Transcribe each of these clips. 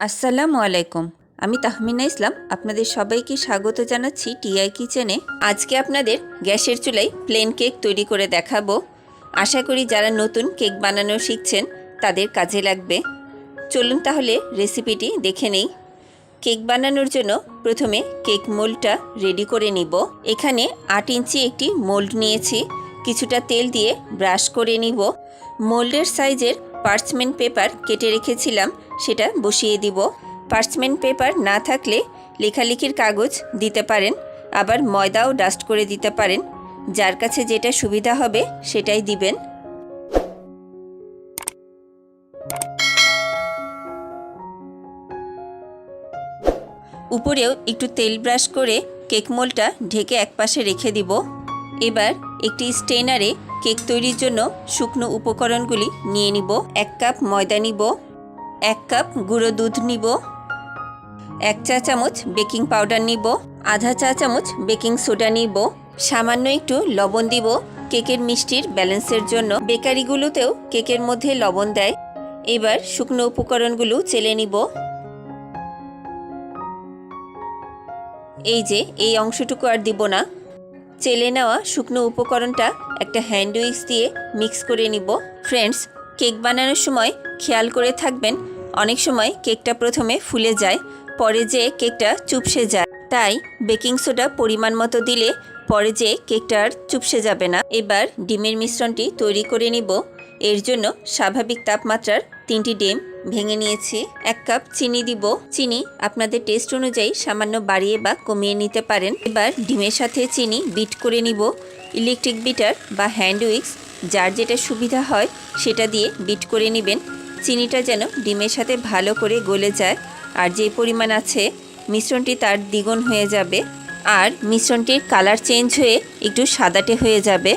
আসসালামু আলাইকুম। আমি তাহমিনা ইসলাম আপনাদের সবাইকে স্বাগত জানাচ্ছি টিআই কিচেনে। আজকে আপনাদের গ্যাসের চুলায় প্লেন কেক তৈরি করে দেখাবো। আশা করি যারা নতুন কেক বানানো শিখছেন তাদের কাজে লাগবে। চলুন তাহলে রেসিপিটি দেখে নেই। কেক বানানোর জন্য প্রথমে কেক মোল্ডটা রেডি করে নিব। এখানে 8 ইঞ্চি একটি মোল্ড নিয়েছি। কিছুটা তেল দিয়ে ব্রাশ করে নিব। মোল্ডের সাইজের পার্চমেন্ট পেপার কেটে রেখেছিলাম, সেটা বসিয়ে দিব। পার্চমেন্ট পেপার না থাকলে লেখালেখির কাগজ দিতে পারেন, আবার ময়দাও ডাস্ট করে দিতে পারেন। যার কাছে যেটা সুবিধা হবে সেটাই দিবেন। উপরেও একটু তেল ব্রাশ করে কেক মোল্ডটা ঢেকে একপাশে রেখে দিব। এবার একটি স্টেনারে কেক তৈরির জন্য শুকনো উপকরণগুলি নিয়ে নিব। 1 কাপ ময়দা নিব, 1 কাপ গুঁড়ো দুধ নিব, 1 চা চামচ বেকিং পাউডার নিব, আধা চা চামচ বেকিং সোডা নিব, সামান্য একটু লবণ দিব কেকের মিষ্টির ব্যালেন্সের জন্য। বেকারিগুলোতেও কেকের মধ্যে লবণ দেয়। এবার শুকনো উপকরণগুলো চেলে নিব। এই যে এই অংশটুকু আর দিব না। চেলে নেওয়া শুকনো উপকরণটা একটা হ্যান্ড উইক্স দিয়ে মিক্স করে নিব। ফ্রেন্ডস, কেক বানানোর সময় খেয়াল করে থাকবেন, অনেক সময় কেকটা প্রথমে ফুলে যায়, পরে যে কেকটা চুপসে যায়। তাই বেকিং সোডা পরিমাণ মতো দিলে পরে যে কেকটা আর চুপসে যাবে না। এবার ডিমের মিশ্রণটি তৈরি করে নিব। এর জন্য স্বাভাবিক তাপমাত্রার 3টি ডিম ভেঙে নিয়েছি। 1 কাপ চিনি দিব। চিনি আপনাদের টেস্ট অনুযায়ী সামান্য বাড়িয়ে বা কমিয়ে নিতে পারেন। এবার ডিমের সাথে চিনি বিট করে নিব। ইলেকট্রিক বিটার বা হ্যান্ড উইক্স, যার যেটা সুবিধা হয় সেটা দিয়ে বিট করে নেবেন। চিনিটা যেন ডিমের সাথে ভালো করে গলে যায়, আর যে পরিমাণ আছে মিশ্রণটি তার দ্বিগুণ হয়ে যাবে, আর মিশ্রণটির কালার চেঞ্জ হয়ে একটু সাদাটে হয়ে যাবে।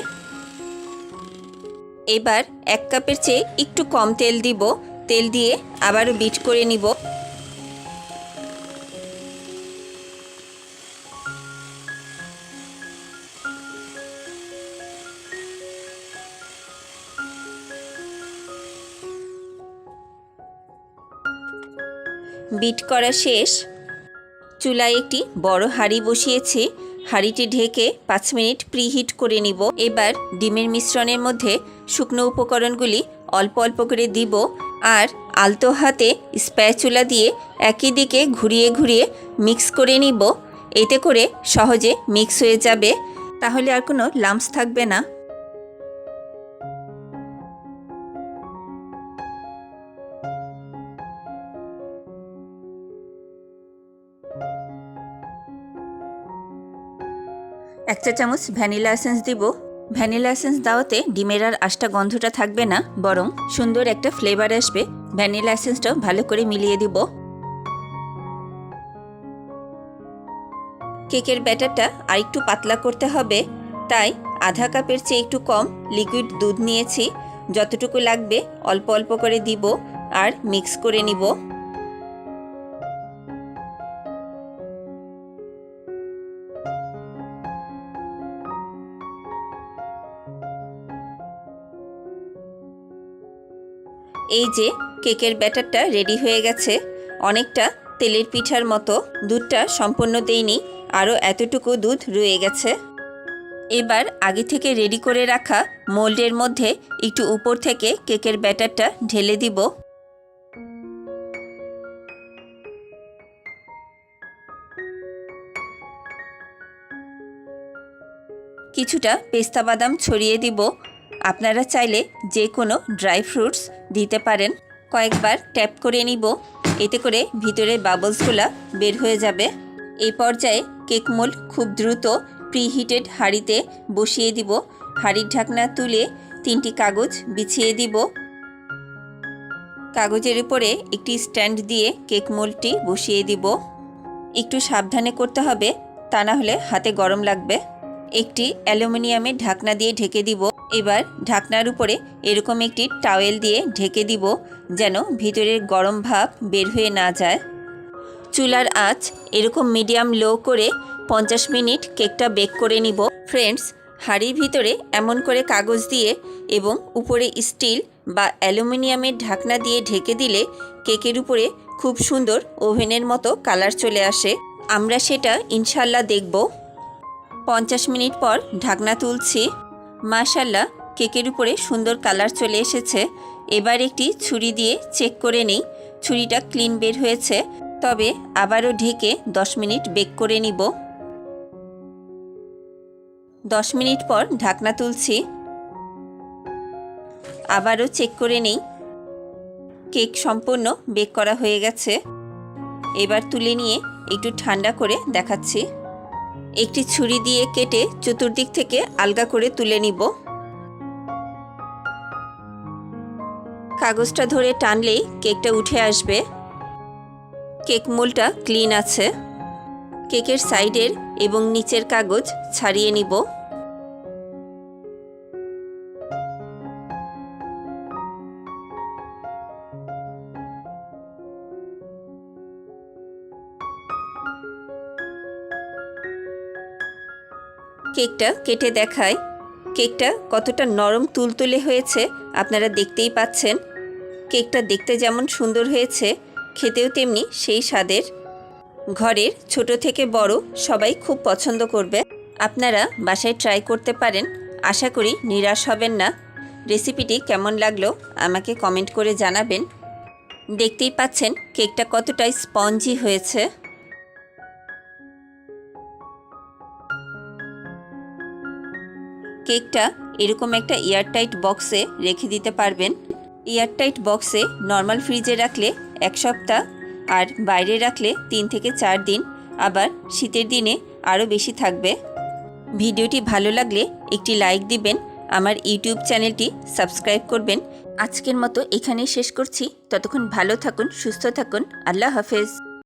এবার 1 কাপের চেয়ে একটু কম তেল দিব। তেল দিয়ে আবারও বিট করে নিব। বিট করা শেষ। চুলায় একটি বড় হাঁড়ি বসিয়েছি। হাঁড়িটি ঢেকে 5 মিনিট প্রিহিট করে নিব। এবার ডিমের মিশ্রণের মধ্যে শুকনো উপকরণগুলি অল্প অল্প করে দিব, আর আলতো হাতে স্প্যাচুলা দিয়ে একই দিকে ঘুরিয়ে ঘুরিয়ে মিক্স করে নিব। এতে করে সহজে মিক্স হয়ে যাবে, তাহলে আর কোনো লাম্পস থাকবে না। এক চা চামচ ভ্যানিলা এসেন্স দিব। ভ্যানিলা এসেন্স দেওয়াতে ডিমের আর আষ্টা গন্ধটা থাকবে না, বরং সুন্দর একটা ফ্লেভার আসবে। ভ্যানিলা এসেন্সটাও ভালো করে মিলিয়ে দিব। কেকের ব্যাটারটা আর একটু পাতলা করতে হবে, তাই আধা কাপের চেয়ে একটু কম লিকুইড দুধ নিয়েছি। যতটুকু লাগবে অল্প অল্প করে দিব আর মিক্স করে নিব। এই যে কেকের ব্যাটারটা রেডি হয়ে গেছে, অনেকটা তেলের পিঠার মতো। দুধটা সম্পূর্ণ দেইনি, আরও এতটুকু দুধ রয়ে গেছে। এবার আগে থেকে রেডি করে রাখা মোল্ডের মধ্যে একটু উপর থেকে কেকের ব্যাটারটা ঢেলে দিব। কিছুটা পেস্তা বাদাম ছড়িয়ে দিব। আপনারা চাইলে যে কোনো ড্রাই ফ্রুটস দিতে পারেন। কয়েকবার ট্যাপ করে নিব, এতে করে ভিতরের বাবলসগুলো বের হয়ে যাবে। এই পর্যায়ে কেক মোল্ড খুব দ্রুত প্রিহিটেড হাঁড়িতে বসিয়ে দিব। হাঁড়ির ঢাকনা তুলে 3টি কাগজ বিছিয়ে দিব। কাগজের উপরে একটি স্ট্যান্ড দিয়ে কেক মোল্ডটি বসিয়ে দিব। একটু সাবধানে করতে হবে, তা না হলে হাতে গরম লাগবে। একটি অ্যালুমিনিয়ামের ঢাকনা দিয়ে ঢেকে দিব। এবার ঢাকনার উপরে এরকম একটি টাওয়েল দিয়ে ঢেকে দিব, যেন ভিতরের গরম ভাপ বের হয়ে না যায়। চুলার আঁচ এরকম মিডিয়াম লো করে 50 মিনিট কেকটা বেক করে নিব। ফ্রেন্ডস, হাঁড়ির ভিতরে এমন করে কাগজ দিয়ে এবং উপরে স্টিল বা অ্যালুমিনিয়ামের ঢাকনা দিয়ে ঢেকে দিলে কেকের উপরে খুব সুন্দর ওভেনের মতো কালার চলে আসে। আমরা সেটা ইনশাল্লাহ দেখব। 50 মিনিট পর ঢাকনা তুলছি। মাশাল্লাহ, কেকের উপরে সুন্দর কালার চলে এসেছে। এবার একটি ছুরি দিয়ে চেক করে নেই ছুরিটা ক্লিন বের হয়েছে। তবে আবারও ঢেকে 10 মিনিট বেক করে নিব। 10 মিনিট পর ঢাকনা তুলছি। আবারও চেক করে নেই। কেক সম্পূর্ণ বেক করা হয়ে গেছে। এবার তুলে নিয়ে একটু ঠান্ডা করে দেখাচ্ছি। একটি ছুরি দিয়ে কেটে চতুর্দিক থেকে আলগা করে তুলে নিব। কাগজটা ধরে টানলেই কেকটা উঠে আসবে। কেক মোল্ডটা ক্লিন আছে। কেকের সাইডের এবং নিচের কাগজ ছাড়িয়ে নিব। কেকটা কেটে দেখায়। কেকটা কতটা নরম তুলতুলে হয়েছে আপনারা দেখতেই পাচ্ছেন। কেকটা দেখতে যেমন সুন্দর হয়েছে, খেতেও তেমনি সেই স্বাদের। ঘরের ছোট থেকে বড় সবাই খুব পছন্দ করবে। আপনারা বাসায় ট্রাই করতে পারেন। আশা করি নিরাশ হবেন না। রেসিপিটি কেমন লাগলো আমাকে কমেন্ট করে জানাবেন। দেখতেই পাচ্ছেন কেকটা কতটা স্পঞ্জি হয়েছে। কেকটা এরকম একটা এয়ারটাইট বক্সে রেখে দিতে পারবেন। এয়ারটাইট বক্সে নর্মাল ফ্রিজে রাখলে 1 সপ্তাহ, আর বাইরে রাখলে 3 থেকে 4 দিন, আবার শীতের দিনে আরও বেশি থাকবে। ভিডিওটি ভালো লাগলে একটি লাইক দিবেন। আমার ইউটিউব চ্যানেলটি সাবস্ক্রাইব করবেন। আজকের মতো এখানেই শেষ করছি। ততক্ষণ ভালো থাকুন, সুস্থ থাকুন। আল্লাহ হাফেজ।